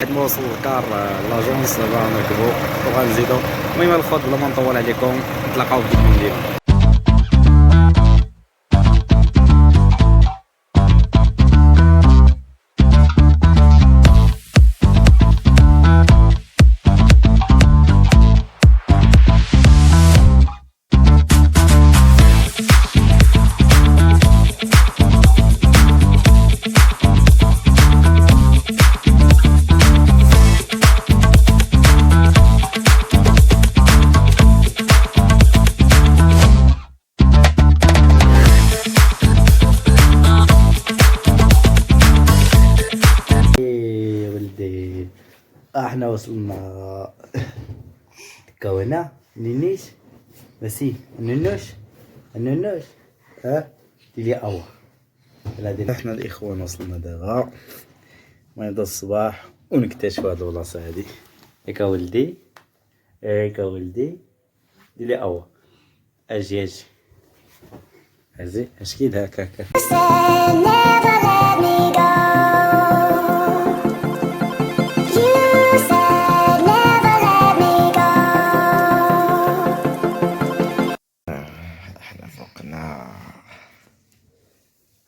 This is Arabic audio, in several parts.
واحد ما وصل الكار لاجونس دابا نركبو وغنزيدو. المهم الخوت بلا ما نطول عليكم نتلاقاو في فيديو جديد. يا ولدي احنا وصلنا كونا نينيش بسي النونوش النونوش ديلي اوا احنا الاخوان وصلنا دابا ونبدا الصباح ونكتشفوا هاد البلاصه هادي. ياك ولدي ياك ولدي ديلي اوا اجي اجي اجي اش كيد هكاك.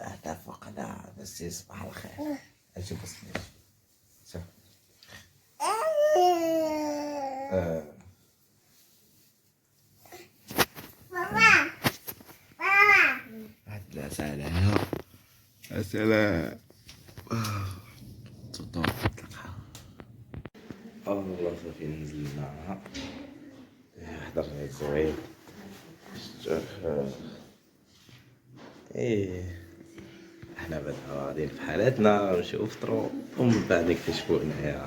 احنا فوقنا بس صباح الخير. اجي بس شوف لا سلام السلام تفضل تلقاها. الله صافي نزلنا حضرنا زوين شوف احنا بعدا غاديين في حالاتنا نمشيو نفطرو ومن بعد نكتشفو هنايا.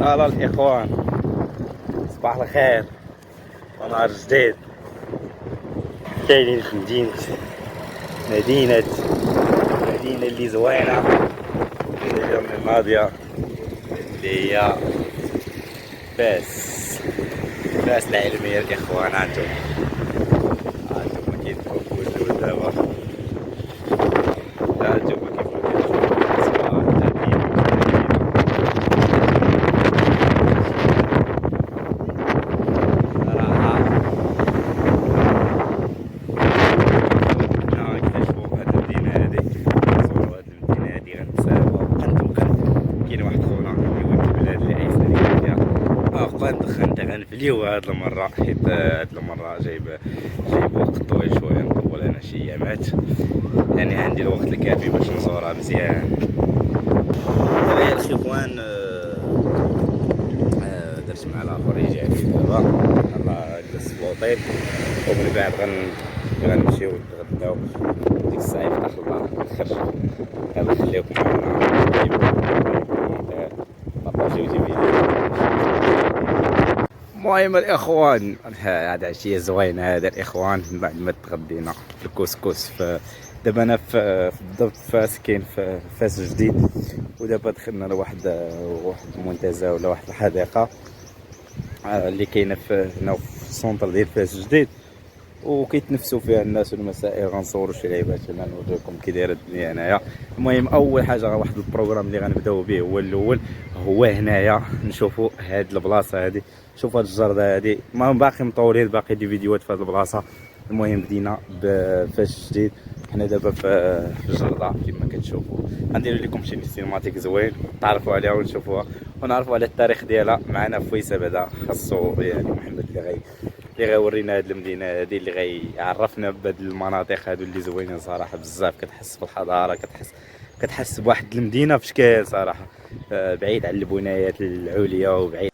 هلا الإخوان، صباح الخير ونهار جديد. كاينين في مدينة اللي زوينة اللي من الماضية اللي هي فاس العلمية. الإخوان هانتوما كيف موجود دابا، هانتوما كيف غنفليو هاد المرة، حيت هاد المرة جايب وقت طويل شوية، نطول انا شي ايامات، يعني عندي الوقت الكافي باش نزورها مزيان. دابا يا الاخوان درت مع الاخر يجي عليه دابا يلاه جلس في لوطيل، ومن بعد غنمشيو نتغداو ديك الساعة يفتح الله نخرج. يلا خليكم معنا بارطاجيو شي فيديو. المهم الاخوان هاد عشيه زوينه هذا الاخوان، من بعد ما تغدينا الكسكس. دابا انا في بالضبط فاس، كاين في فاس جديد، ودابا دخلنا لواحد المنتزه ولا واحد الحديقه اللي كاينه هنا في السونتر ديال فاس جديد، وكيتنفسوا فيها الناس والمسائل. غنصوروا شي لعيبات هنا نوريكم كي دايره الدنيا هنايا. المهم اول حاجه واحد البروغرام اللي غنبداو به هو الاول، هو هنايا نشوفوا هاد البلاصه هادي. شوفوا هاد الجرده هادي، المهم باقي مطولين، باقي دي فيديوهات في هاد البلاصه. المهم بدينا بفاش جديد، حنا دابا في الجرده كما كتشوفوا. غندير لكم شي سينماتيك زوين تعرفوا عليها ونشوفوها ونعرفوا على التاريخ ديالها. معنا فويسه بعدا خاصو يعني محمد اللي غيورينا هاد المدينه هادي، اللي غيعرفنا بهاد المناطق هادو اللي زوينين صراحه بزاف. كتحس بالحضاره، كتحس بواحد المدينه في شكل صراحه، بعيد عن البنايات العليا وبعيد.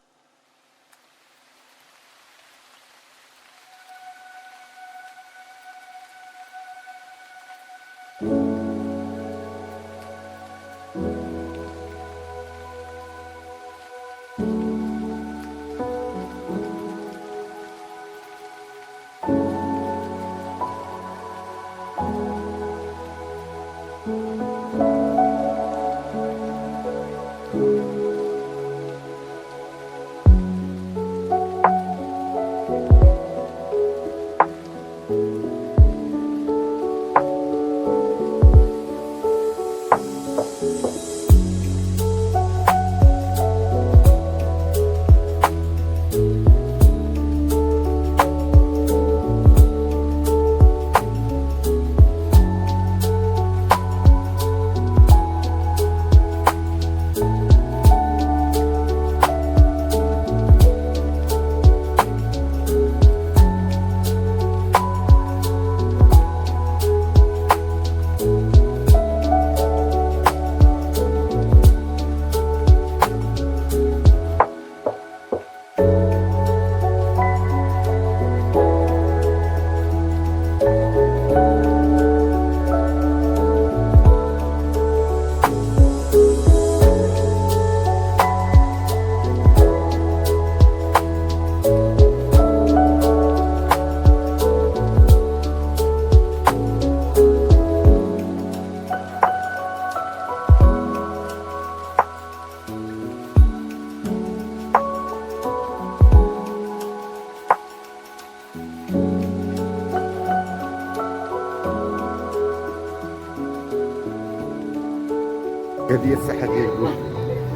هذه هي الساحه ديال بوش.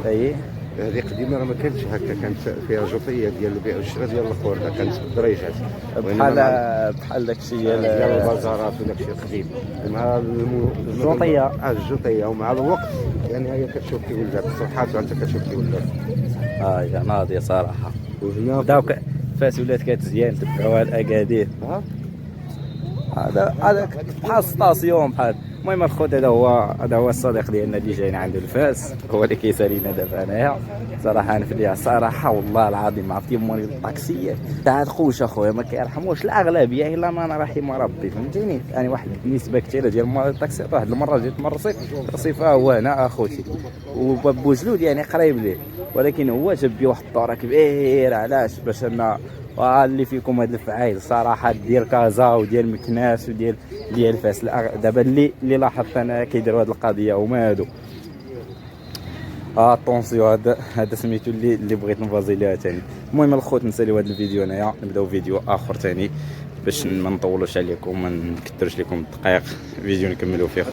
اي هذه قديمه راه ما كانتش هكا، كانت فيها جوطيه ديال البيع والشراء ديال الاخر، كانت بالدريجات بحال داكشي ديال البازارات وداكشي القديم. مع الجوطيه الجوطيه، ومع الوقت يعني هي كتشوف كي ولات الصفحات وانت كتشوف كي ولات. يا ناضيه صراحه. وهنا داوك فاس ولات كتزيان تبعوها الاكادير. هذا بحال ستاسيون بحال. المهم الخوت هذا هو الصديق ديالنا اللي جايين عنده الفاس، هو اللي كيسالينا دابا انايا. صراحه نفديها صراحه والله العظيم، عرفتي موري الطاكسيات تاع الخوش اخويا ما كيرحموش الاغلبيه الا ما انا رحم ربي، فهمتيني. يعني واحد النسبه كثيره ديال موري الطاكسيات. واحد المره جيت مرسي رصيفه هو هنا اخوتي وباب بوجلود يعني قريب ليه، ولكن هو جاب بيه واحد الطوره كبير. علاش؟ باش انا اللي فيكم هاد الفعايل صراحه ديال كازا وديال مكناس ديال فاس. دابا اللي لاحظت انا كيديروا هاد القضيه هما هادو. طونسيون هذا سميتو اللي بغيت نفازي ليها ثاني. المهم الخوت نساليو هذا الفيديو هنايا، نبداو فيديو اخر ثاني باش ما نطولوش عليكم، ما نكثرش لكم الدقائق. فيديو نكملوا فيه.